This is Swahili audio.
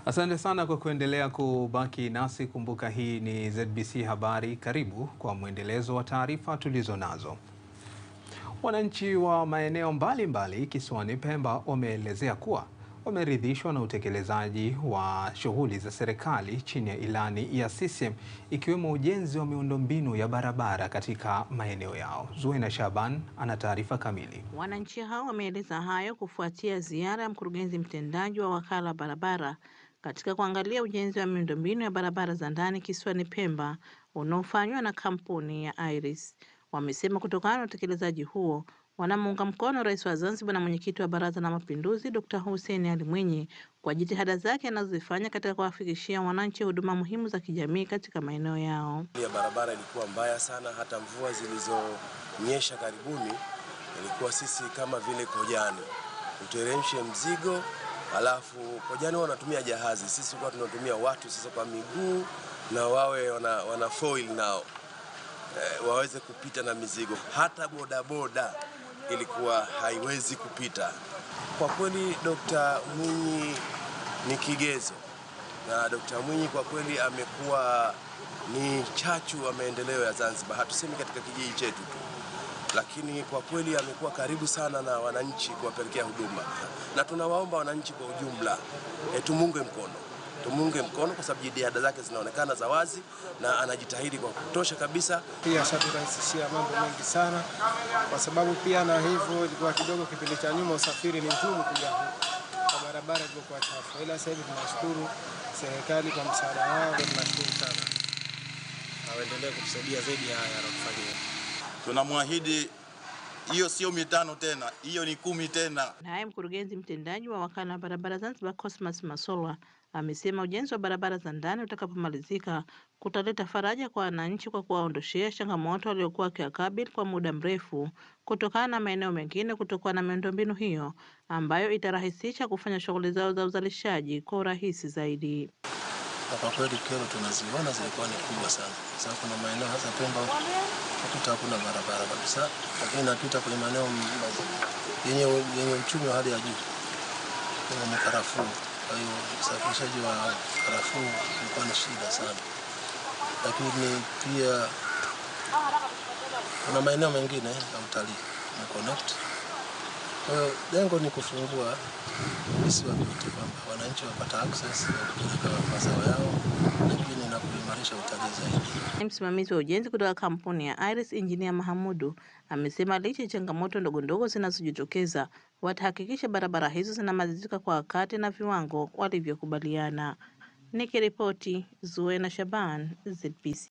Asante sana kwa kuendelea kubaki nasi. Kumbuka hii ni ZBC Habari. Karibu kwa mwendelezo wa taarifa tulizo nazo. Wananchi wa maeneo mbalimbali kisiwani Pemba wameelezea kuwa wameridhishwa na utekelezaji wa shughuli za serikali chini ya ilani ya CCM, ikiwemo ujenzi wa miundombinu ya barabara katika maeneo yao. Zuena Shaban ana taarifa kamili. Wananchi hao wameeleza hayo kufuatia ziara ya mkurugenzi mtendaji wa wakala barabara katika kuangalia ujenzi wa miundombinu ya barabara za ndani kisiwani Pemba unaofanywa na kampuni ya Iris. Wamesema kutokana na utekelezaji huo wanamuunga mkono Rais wa Zanzibar na mwenyekiti wa Baraza la Mapinduzi Dr. Hussein Ali Mwinyi kwa jitihada zake anazozifanya katika kuwafikishia wananchi huduma muhimu za kijamii katika maeneo yao. Ya barabara ilikuwa mbaya sana, hata mvua zilizonyesha karibuni ilikuwa sisi kama vile kojani, uteremshe mzigo alafu kojani wanatumia jahazi, sisi kwa tunatumia watu sasa kwa miguu, na wawe wana foil nao waweze kupita na mizigo. Hata bodaboda ilikuwa haiwezi kupita. Kwa kweli Dr. Mwinyi ni kigezo, na Dr. Mwinyi kwa kweli amekuwa ni chachu wa maendeleo ya Zanzibar. Hatusemi katika kijiji chetu tu, lakini kwa kweli amekuwa karibu sana na wananchi kuwapelekea huduma, na tunawaomba wananchi kwa ujumla tumunge mkono kwa sababu jitihada zake zinaonekana za wazi na anajitahidi kwa kutosha kabisa. Pia shaturahisishia mambo mengi sana, kwa sababu pia na hivyo ilikuwa kidogo kipindi cha nyuma usafiri ni ngumu kuja huku kwa barabara ilikuwa chafu, ila sasa hivi tunashukuru serikali kwa msaada wao, tunashukuru sana. Waendelee kutusaidia zaidi haya yanayofanyika. Tunamwahidi hiyo sio 5 tena, hiyo ni 10 tena. Naye mkurugenzi mtendaji wa wakala wa barabara Zanzibar Cosmas Masolwa amesema ujenzi wa barabara za ndani utakapomalizika kutaleta faraja kwa wananchi kwa kuwaondoshea changamoto waliokuwa wakiwakabili kwa muda mrefu kutokana na maeneo mengine kutokuwa na miundombinu hiyo ambayo itarahisisha kufanya shughuli zao za uzalishaji kwa urahisi zaidi. Kwa kweli kero tunaziona zilikuwa ni kubwa sana, sababu kuna maeneo hasa Pemba hakuna barabara kabisa, lakini napita kwenye maeneo yenye uchumi wa hali ya juu kama karafuu. Kwa hiyo usafirishaji wa karafuu ulikuwa ni shida sana, lakini pia kuna maeneo mengine ya utalii na connect. Kwa hiyo lengo ni kufungua visiwa vyote kwamba wananchi wapata access ya kupeleka mazao yao, lakini na kuimarisha utalii zaidi. Msimamizi wa ujenzi kutoka kampuni ya Iris, Engineer Mahamudu, amesema licha ya changamoto ndogo ndogo zinazojitokeza watahakikisha barabara hizo zinamalizika kwa wakati na viwango walivyokubaliana. Nikiripoti, Zuena Shaban, ZBC.